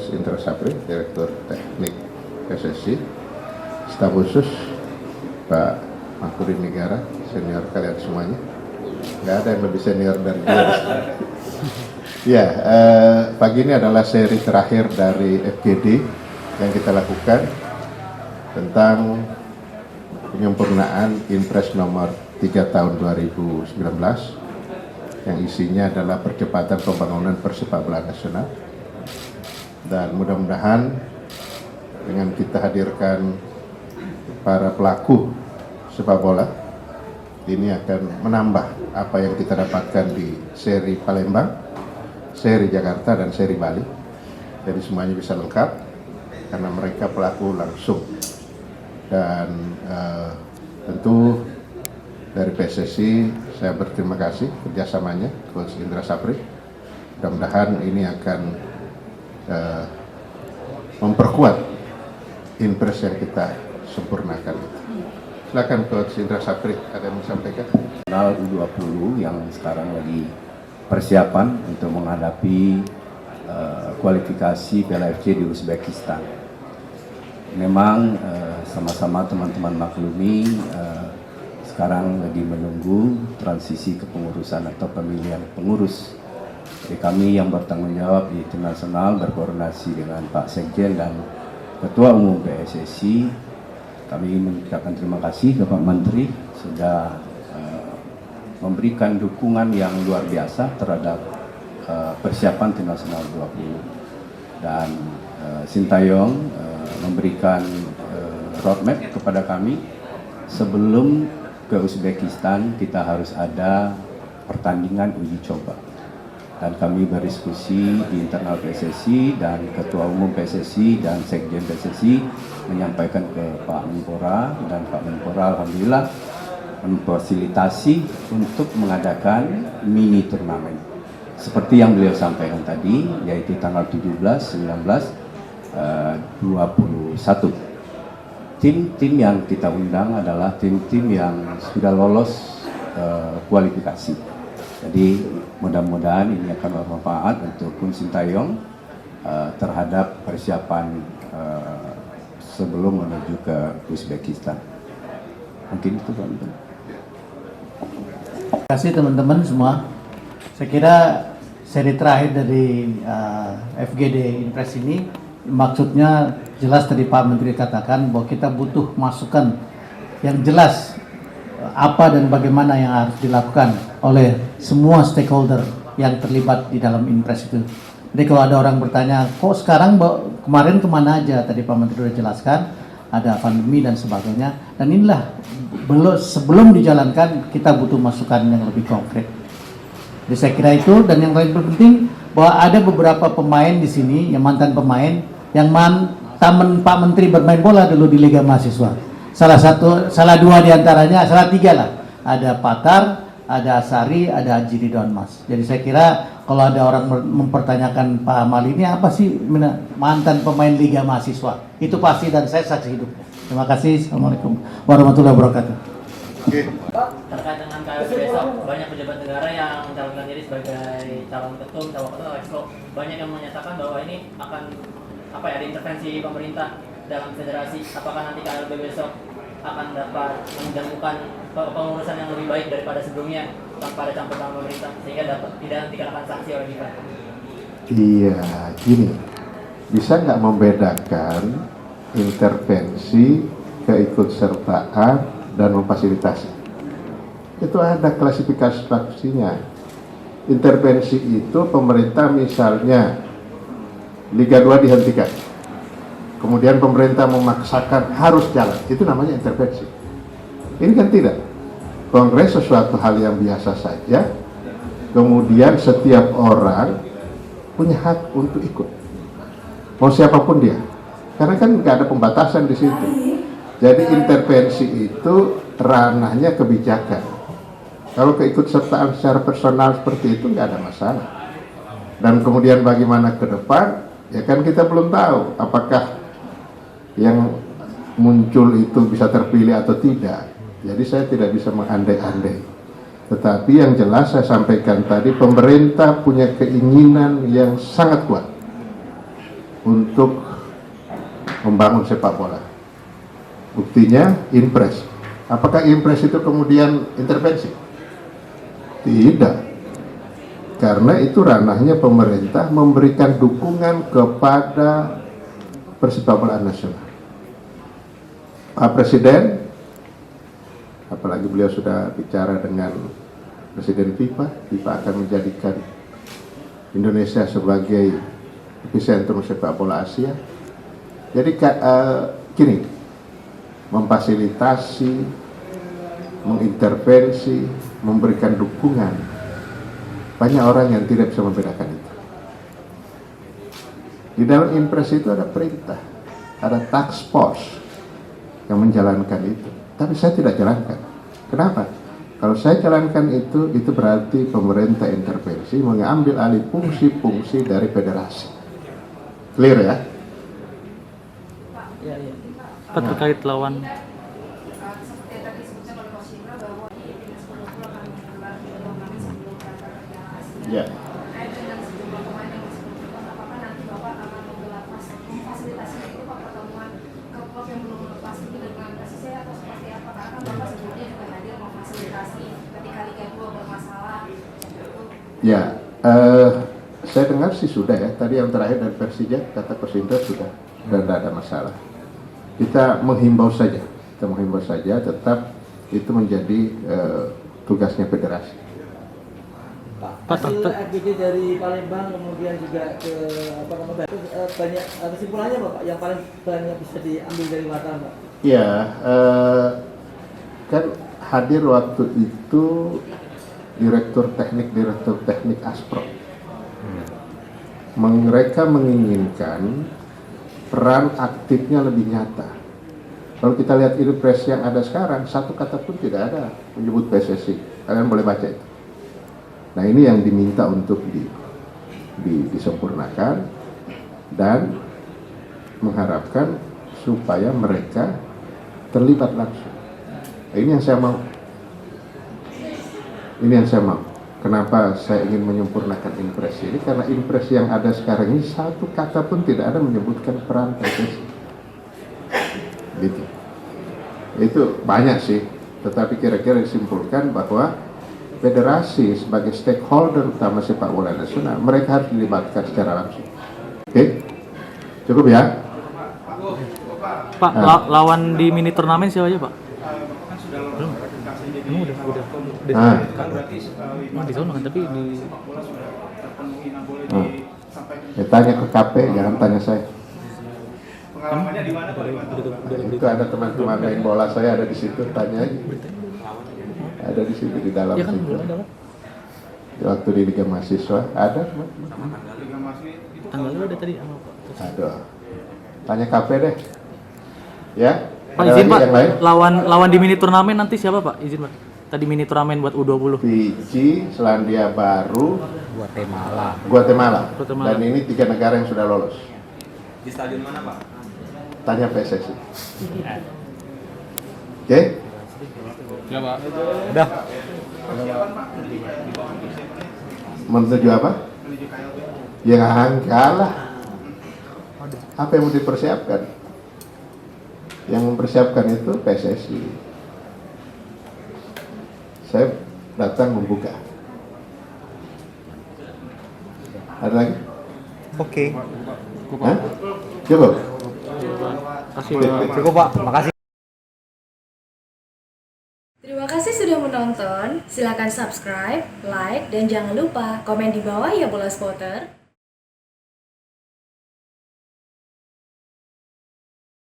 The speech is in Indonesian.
Coach Indra Sapri, Direktur Teknik PSSI, staf khusus Pak Mahdudin Negara, senior kalian semuanya. Nggak ada yang lebih senior dari dia. Ya, pagi ini adalah seri terakhir dari FGD yang kita lakukan tentang penyempurnaan Impres nomor 3 tahun 2019 yang isinya adalah percepatan pembangunan persepakbolaan nasional. Dan mudah-mudahan dengan kita hadirkan para pelaku sepak bola, ini akan menambah apa yang kita dapatkan di seri Palembang, seri Jakarta, dan seri Bali. Jadi semuanya bisa lengkap karena mereka pelaku langsung. Dan tentu dari PSSI saya berterima kasih kerjasamanya Coach Indra Sapri. Mudah-mudahan ini akan memperkuat Impres yang kita sempurnakan. Silakan Coach Indra Sapri, ada yang mau sampaikan? Nasional U20 yang sekarang lagi persiapan untuk menghadapi kualifikasi Piala AFC di Uzbekistan. Memang sama-sama teman-teman maklumi sekarang lagi menunggu transisi kepengurusan atau pemilihan pengurus. Jadi kami yang bertanggung jawab di tim nasional berkoordinasi dengan Pak Sekjen dan Ketua Umum PSSI. Kami mengucapkan terima kasih ke Pak Menteri sudah memberikan dukungan yang luar biasa terhadap persiapan tim nasional 20. Dan Sintayong memberikan roadmap kepada kami. Sebelum ke Uzbekistan kita harus ada pertandingan uji coba. Dan kami berdiskusi di internal PSSI dan Ketua Umum PSSI dan Sekjen PSSI menyampaikan ke Pak Menpora, dan Pak Menpora alhamdulillah memfasilitasi untuk mengadakan mini turnamen seperti yang beliau sampaikan tadi, yaitu tanggal 17, 19, 21. Tim-tim yang kita undang adalah tim-tim yang sudah lolos kualifikasi. Jadi mudah-mudahan ini akan bermanfaat untuk Kun Sintayong terhadap persiapan sebelum menuju ke Uzbekistan. Mungkin itu Pak. Terima kasih teman-teman semua. Saya kira seri terakhir dari FGD Impres ini maksudnya jelas tadi Pak Menteri katakan bahwa kita butuh masukan yang jelas apa dan bagaimana yang harus dilakukan oleh semua stakeholder yang terlibat di dalam Impres itu. Jadi kalau ada orang bertanya, kok sekarang kemarin kemana aja? Tadi Pak Menteri sudah jelaskan, ada pandemi dan sebagainya. Dan inilah sebelum dijalankan kita butuh masukan yang lebih konkret. Jadi saya kira itu, dan yang paling penting bahwa ada beberapa pemain di sini yang mantan pemain yang taman Pak Menteri bermain bola dulu di Liga Mahasiswa. Salah dua diantaranya, salah tiga lah. Ada Patar, ada Asari, ada Haji Ridwan Mas. Jadi saya kira kalau ada orang mempertanyakan Pak Amal ini apa sih mantan pemain Liga Mahasiswa, itu pasti, dan saya saksi hidup. Terima kasih. Assalamualaikum warahmatullahi wabarakatuh. Pak, terkait dengan KFC besok, banyak pejabat negara yang mencalonkan diri sebagai calon ketum, calon ketua Exco. Banyak yang menyatakan bahwa ini akan ada intervensi pemerintah dalam federasi. Apakah nanti KLB besok akan dapat menjamukan pengurusan yang lebih baik daripada sebelumnya tanpa ada campur tangan pemerintah, sehingga tidak nanti dikenakan sanksi oleh FIFA? Iya, gini, bisa nggak membedakan intervensi, keikutsertaan, dan memfasilitasi? Itu ada klasifikasinya. Intervensi itu pemerintah misalnya Liga 2 dihentikan, kemudian pemerintah memaksakan harus jalan, itu namanya intervensi. Ini kan tidak. Kongres sesuatu hal yang biasa saja, kemudian setiap orang punya hak untuk ikut, mau siapapun dia, karena kan nggak ada pembatasan di situ. Jadi intervensi itu ranahnya kebijakan. Kalau keikutsertaan secara personal seperti itu nggak ada masalah. Dan kemudian bagaimana ke depan, ya kan kita belum tahu apakah yang muncul itu bisa terpilih atau tidak. Jadi saya tidak bisa mengandai-andai. Tetapi yang jelas saya sampaikan tadi, pemerintah punya keinginan yang sangat kuat untuk membangun sepak bola. Buktinya Inpres. Apakah Inpres itu kemudian intervensi? Tidak. Karena itu ranahnya pemerintah memberikan dukungan kepada persepak bola nasional. Pak Presiden, apalagi beliau sudah bicara dengan Presiden FIFA akan menjadikan Indonesia sebagai epicentrum sepak bola Asia. Jadi gini, memfasilitasi, mengintervensi, memberikan dukungan. Banyak orang yang tidak bisa membedakan itu. Di dalam Inpres itu ada perintah, ada task force yang menjalankan itu. Tapi saya tidak jalankan. Kenapa? Kalau saya jalankan itu berarti pemerintah intervensi mengambil alih fungsi-fungsi dari federasi. Clear ya? Pak, terkait lawan Ya. Ya, saya dengar sih sudah ya. Tadi yang terakhir dari Persija kata Coach Indra sudah dan tidak ada masalah. Kita menghimbau saja, tetap itu menjadi tugasnya federasi. Pak, hasil FGD dari Palembang kemudian juga ke banyak kesimpulannya Pak yang paling banyak bisa diambil dari Mataram Pak? Ya, kan hadir waktu itu Direktur Teknik Asprop. Mereka menginginkan peran aktifnya lebih nyata. Kalau kita lihat Inpres yang ada sekarang, satu kata pun tidak ada menyebut PSSI. Kalian boleh baca itu. Nah, ini yang diminta untuk disempurnakan dan mengharapkan supaya mereka terlibat langsung. Nah, ini yang saya mau. Kenapa saya ingin menyempurnakan Inpres ini? Karena Inpres yang ada sekarang ini satu kata pun tidak ada menyebutkan peran PSSI. Gitu. Itu banyak sih, tetapi kira-kira disimpulkan bahwa federasi sebagai stakeholder utama sepak bola nasional, mereka harus dilibatkan secara langsung. Oke? Cukup ya? Pak, lawan di mini turnamen siapa aja Pak? Belum. Emang udah. Emang di sana kan, tapi di Ya, tanya ke KP, jangan tanya saya. Itu ada teman-teman main bola saya ada di situ, tanya aja. Ada di situ di dalam ya kan situ. belum ada Pak. Waktu di Liga Mahasiswa ada. Tanggalnya udah tadi sama Pak. Aduh. Tanya KP deh. Ya. Pak, Ada izin lagi Pak, yang lain? lawan di mini turnamen nanti siapa Pak? Izin Pak. Tadi mini turnamen buat U20. Fiji, Selandia Baru, Guatemala. Dan ini 3 negara yang sudah lolos. Di stadion mana Pak? Tanya PSSI. Oke? Ya Pak. Udah. Menuju apa? Ya enggak lah. Apa yang mau dipersiapkan? Yang mempersiapkan itu PSSI. Saya datang membuka. Ada lagi? Oke. Hah? Cukup? Cukup Pak, makasih. Terima kasih sudah menonton. Silakan subscribe, like, dan jangan lupa komen di bawah ya bola spotter.